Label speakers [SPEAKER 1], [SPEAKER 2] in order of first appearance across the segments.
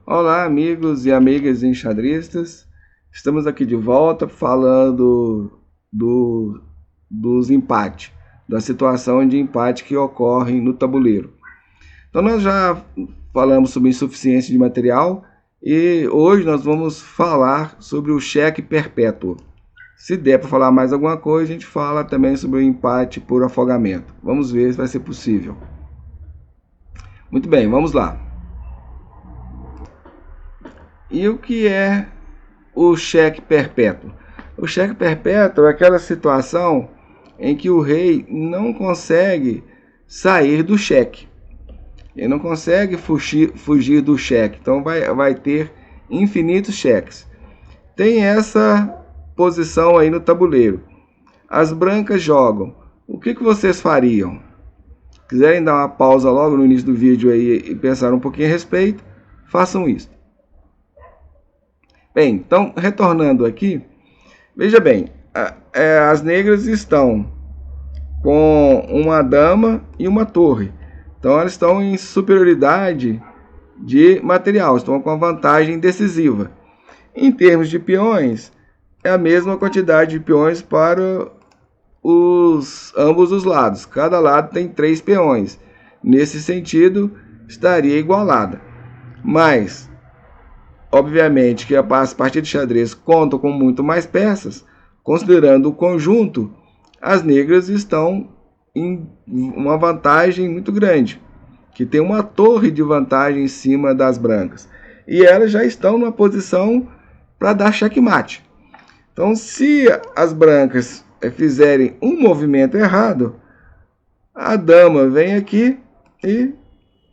[SPEAKER 1] Olá, amigos e amigas enxadristas. Estamos aqui de volta falando dos empates, da situação de empate que ocorre no tabuleiro. Então, nós já falamos sobre insuficiência de material e hoje nós vamos falar sobre o cheque perpétuo. Se der para falar mais alguma coisa, a gente fala também sobre o empate por afogamento. Vamos ver se vai ser possível. Muito bem, vamos lá. E o que é o cheque perpétuo? O cheque perpétuo é aquela situação em que o rei não consegue sair do cheque. Ele não consegue fugir do cheque. Então vai ter infinitos cheques. Tem essa posição aí no tabuleiro. As brancas jogam. O que vocês fariam? Quiserem dar uma pausa logo no início do vídeo aí e pensar um pouquinho a respeito, façam isso. Bem, então, retornando aqui, veja bem, as negras estão com uma dama e uma torre. Então, elas estão em superioridade de material, estão com uma vantagem decisiva. Em termos de peões, é a mesma quantidade de peões para ambos os lados. Cada lado tem 3 peões. Nesse sentido, estaria igualada. Mas obviamente que as partidas de xadrez contam com muito mais peças, considerando o conjunto, as negras estão em uma vantagem muito grande, que tem uma torre de vantagem em cima das brancas. E elas já estão numa posição para dar checkmate. Então, se as brancas fizerem um movimento errado, a dama vem aqui e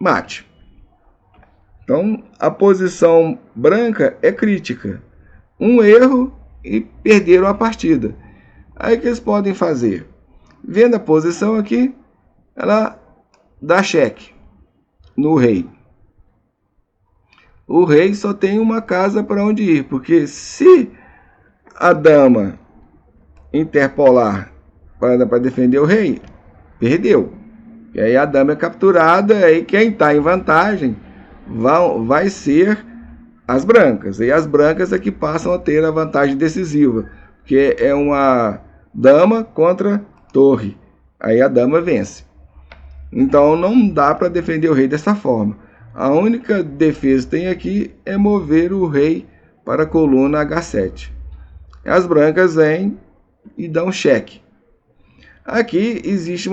[SPEAKER 1] mate. Então, a posição branca é crítica. Um erro e perderam a partida. Aí o que eles podem fazer? Vendo a posição aqui, ela dá cheque no rei. O rei só tem uma casa para onde ir, porque se a dama interpolar para defender o rei, perdeu. E aí a dama é capturada, e aí quem está em vantagem vai ser as brancas. E as brancas é que passam a ter a vantagem decisiva, porque é uma dama contra torre. Aí a dama vence. Então não dá para defender o rei dessa forma. A única defesa que tem aqui é mover o rei para a coluna H7. As brancas vêm e dão cheque. Aqui existe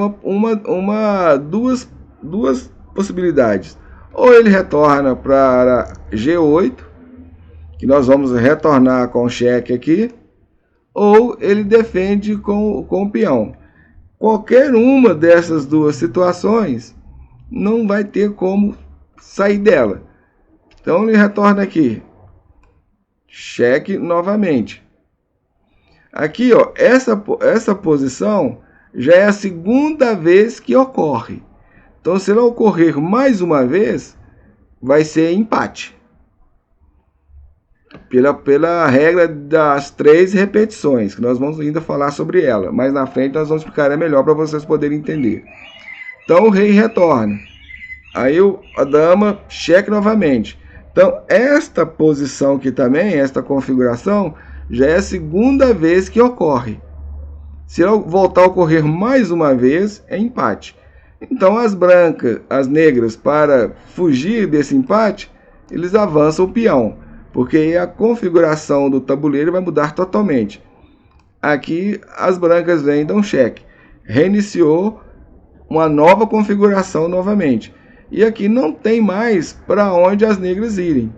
[SPEAKER 1] duas possibilidades. Ou ele retorna para G8, que nós vamos retornar com o cheque aqui, ou ele defende com o peão. Qualquer uma dessas duas situações não vai ter como sair dela. Então ele retorna aqui, cheque novamente. Aqui, ó, essa posição já é a segunda vez que ocorre. Então, se ela ocorrer mais uma vez, vai ser empate. Pela regra das 3 repetições, que nós vamos ainda falar sobre ela. Mais na frente nós vamos explicar melhor para vocês poderem entender. Então, o rei retorna. Aí a dama cheque novamente. Então, esta posição aqui também, esta configuração, já é a segunda vez que ocorre. Se ela voltar a ocorrer mais uma vez, é empate. Então as negras, para fugir desse empate, eles avançam o peão, porque a configuração do tabuleiro vai mudar totalmente. Aqui as brancas vêm e dão cheque. Reiniciou uma nova configuração novamente. E aqui não tem mais para onde as negras irem.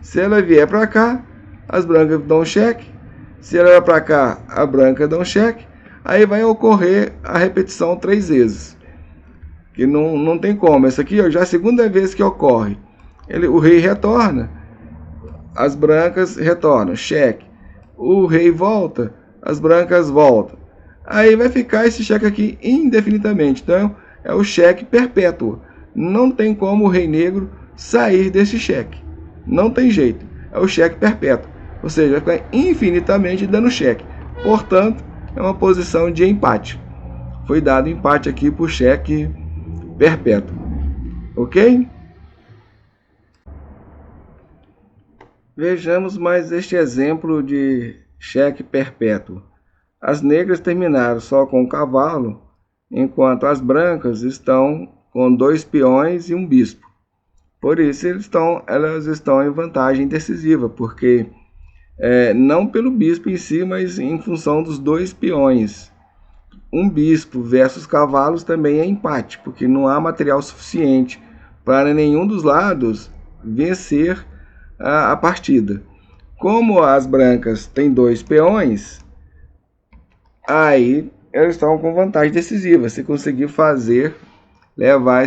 [SPEAKER 1] Se ela vier para cá, as brancas dão cheque. Se ela vier para cá, a branca dá cheque. Aí vai ocorrer a repetição 3 vezes. Que não tem como. Essa aqui, ó, já é a segunda vez que ocorre. O rei retorna, as brancas retornam, cheque. O rei volta, as brancas voltam. Aí vai ficar esse cheque aqui indefinidamente. Então é o cheque perpétuo. Não tem como o rei negro sair desse cheque. Não tem jeito. É o cheque perpétuo. Ou seja, vai ficar infinitamente dando cheque. Portanto, é uma posição de empate. Foi dado empate aqui por cheque perpétuo. Ok? Vejamos mais este exemplo de cheque perpétuo. As negras terminaram só com o cavalo, enquanto as brancas estão com 2 peões e um bispo. Por isso elas estão em vantagem decisiva, porque não pelo bispo em si, mas em função dos 2 peões. Um bispo versus cavalos também é empate, porque não há material suficiente para nenhum dos lados vencer a partida. Como as brancas têm 2 peões, aí elas estão com vantagem decisiva. Se conseguir levar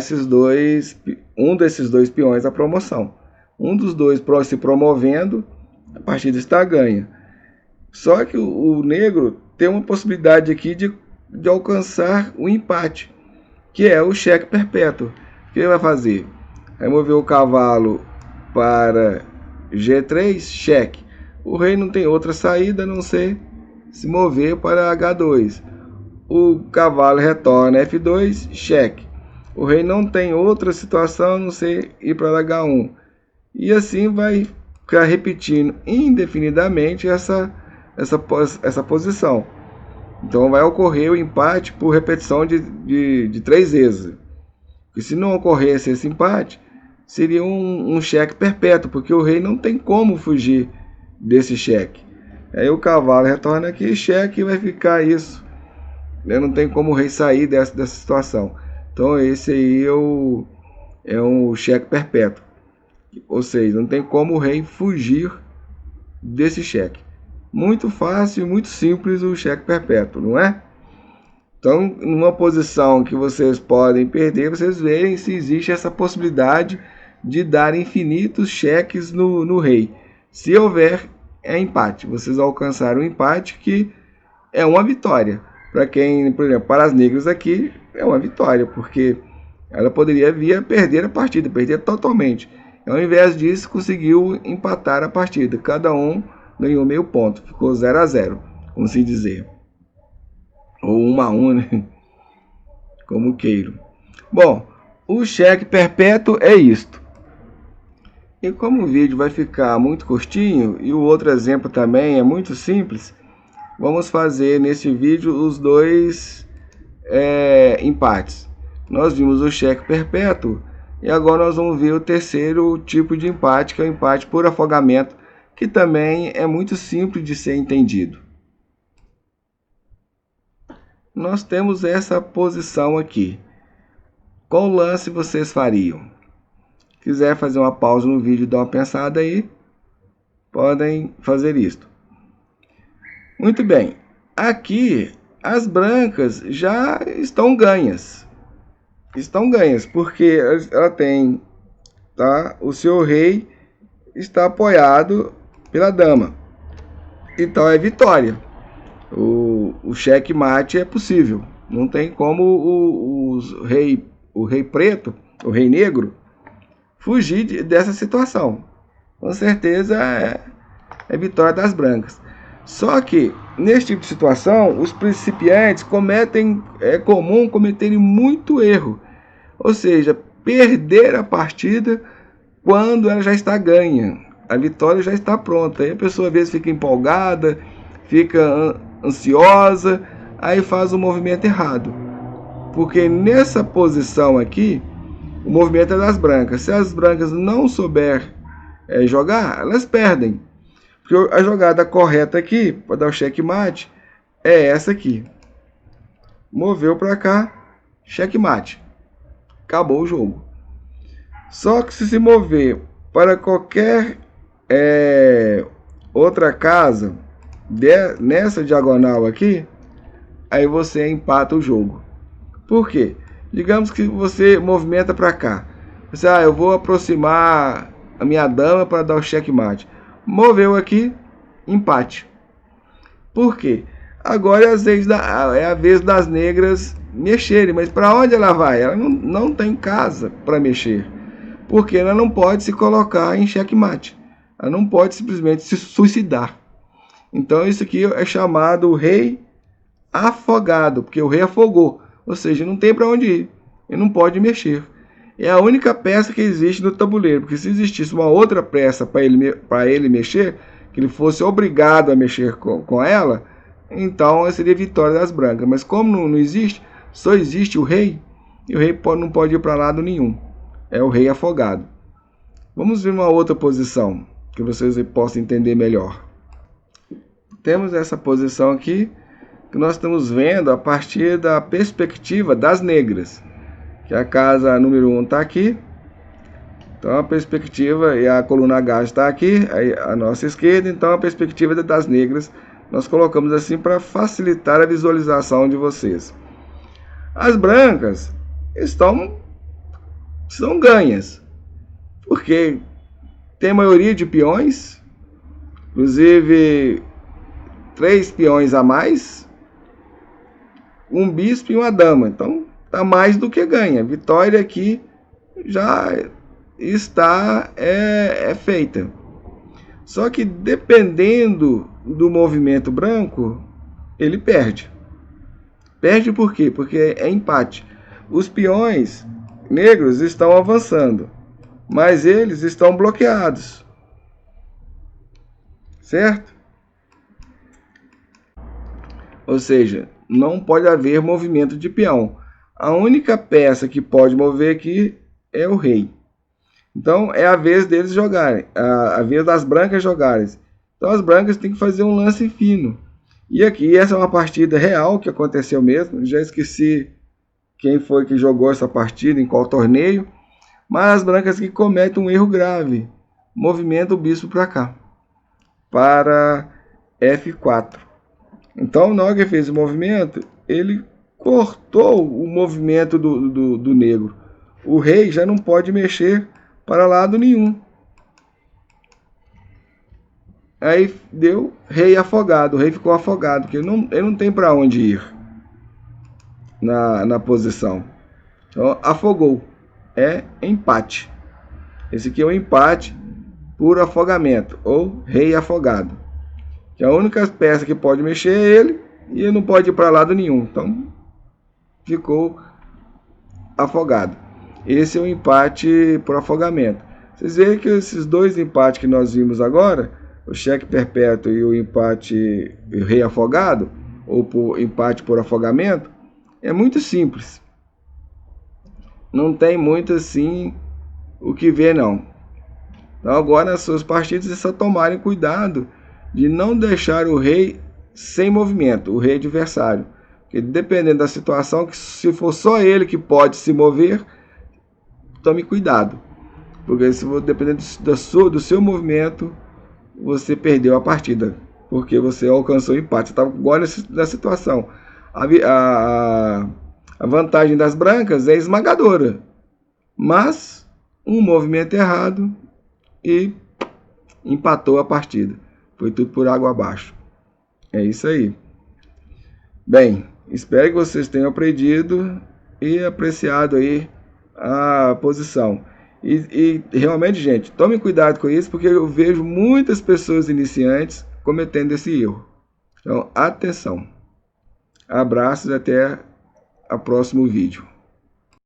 [SPEAKER 1] um desses 2 peões à promoção. Um dos 2 se promovendo, a partida está ganha. Só que o negro tem uma possibilidade aqui de alcançar o empate, que é o cheque perpétuo. O que ele vai fazer? Vai mover o cavalo para G3, cheque. O rei não tem outra saída a não ser se mover para H2. O cavalo retorna F2, cheque. O rei não tem outra situação a não ser ir para H1. E assim vai ficar repetindo indefinidamente essa posição. Então vai ocorrer o empate por repetição de 3 vezes. E se não ocorresse esse empate, seria um cheque perpétuo, porque o rei não tem como fugir desse cheque. Aí o cavalo retorna aqui, cheque, e vai ficar isso. Não tem como o rei sair dessa situação. Então esse aí é um cheque perpétuo. Ou seja, não tem como o rei fugir desse cheque. Muito fácil e muito simples o cheque perpétuo, não é? Então, numa posição que vocês podem perder, vocês veem se existe essa possibilidade de dar infinitos cheques no rei. Se houver, é empate. Vocês alcançaram um empate que é uma vitória. Para quem, por exemplo, para as negras aqui, é uma vitória, porque ela poderia vir a perder a partida, perder totalmente. Ao invés disso, conseguiu empatar a partida. Cada um ganhou meio ponto. Ficou 0-0, como se dizer. Ou 1-1, né? Como queiro. Bom, o cheque perpétuo é isto. E como o vídeo vai ficar muito curtinho, e o outro exemplo também é muito simples, vamos fazer nesse vídeo os 2 empates. Nós vimos o cheque perpétuo, e agora nós vamos ver o terceiro tipo de empate, que é o empate por afogamento, que também é muito simples de ser entendido. Nós temos essa posição aqui. Qual lance vocês fariam? Se quiser fazer uma pausa no vídeo e dar uma pensada aí, podem fazer isto. Muito bem. Aqui, as brancas já estão ganhas. Estão ganhas, porque ela tem, tá? O seu rei está apoiado pela dama. Então é vitória. O checkmate é possível. Não tem como o rei preto, o rei negro, fugir dessa situação. Com certeza é vitória das brancas. Só que, nesse tipo de situação, os principiantes é comum cometerem muito erro. Ou seja, perder a partida quando ela já está ganha. A vitória já está pronta. Aí a pessoa às vezes fica empolgada, fica ansiosa, aí faz o movimento errado. Porque nessa posição aqui, o movimento é das brancas. Se as brancas não souber jogar, elas perdem. Porque a jogada correta aqui, para dar o checkmate, é essa aqui. Moveu para cá, checkmate. Acabou o jogo. Só que se mover para qualquer outra casa, nessa diagonal aqui, aí você empata o jogo. Por quê? Digamos que você movimenta para cá. Você, eu vou aproximar a minha dama para dar o checkmate. Moveu aqui, empate. Por quê? Agora é a vez das negras mexerem. Mas para onde ela vai? Ela não tem casa para mexer. Porque ela não pode se colocar em checkmate. Ela não pode simplesmente se suicidar. Então isso aqui é chamado rei afogado. Porque o rei afogou. Ou seja, não tem para onde ir. Ele não pode mexer. é a única peça que existe no tabuleiro, porque se existisse uma outra peça para ele mexer, que ele fosse obrigado a mexer com ela, então seria vitória das brancas. Mas como não existe, só existe o rei, e o rei não pode ir para lado nenhum. É o rei afogado. Vamos ver uma outra posição, que vocês possam entender melhor. Temos essa posição aqui, que nós estamos vendo a partir da perspectiva das negras. Que a casa número 1 está aqui. Então a perspectiva e a coluna H está aqui, a nossa esquerda. Então a perspectiva das negras nós colocamos assim para facilitar a visualização de vocês. As brancas são ganhas, porque tem maioria de peões, inclusive 3 peões a mais, um bispo e uma dama. Então está mais do que ganha. Vitória aqui já está feita. Só que dependendo do movimento branco, ele perde. Perde por quê? Porque é empate. Os peões negros estão avançando, mas eles estão bloqueados. Certo? Ou seja, não pode haver movimento de peão. A única peça que pode mover aqui é o rei. Então é a vez deles jogarem, a vez das brancas jogarem. Então as brancas têm que fazer um lance fino. E aqui essa é uma partida real que aconteceu mesmo. Já esqueci quem foi que jogou essa partida, em qual torneio. Mas as brancas que cometem um erro grave. Movimenta o bispo para cá, para F4. Então na hora que ele fez o movimento, ele cortou o movimento do negro. O rei já não pode mexer para lado nenhum. Aí deu rei afogado. O rei ficou afogado, porque ele não tem para onde ir na posição. Então afogou. É empate. Esse aqui é um empate por afogamento, ou rei afogado. Que a única peça que pode mexer é ele, e ele não pode ir para lado nenhum. Então ficou afogado. Esse é um empate por afogamento. Vocês veem que esses dois empates que nós vimos agora, o cheque perpétuo e o empate rei afogado, ou por empate por afogamento, é muito simples. Não tem muito assim o que ver não. Então agora nas suas partidas é só tomarem cuidado de não deixar o rei sem movimento, o rei adversário. Porque dependendo da situação, que se for só ele que pode se mover, tome cuidado. Porque se dependendo do seu movimento, você perdeu a partida. Porque você alcançou o empate. Você estava igual nessa situação. A vantagem das brancas é esmagadora. Mas um movimento errado e empatou a partida. Foi tudo por água abaixo. É isso aí. Bem, espero que vocês tenham aprendido e apreciado aí a posição. E realmente, gente, tome cuidado com isso, porque eu vejo muitas pessoas iniciantes cometendo esse erro. Então, atenção. Abraços e até o próximo vídeo.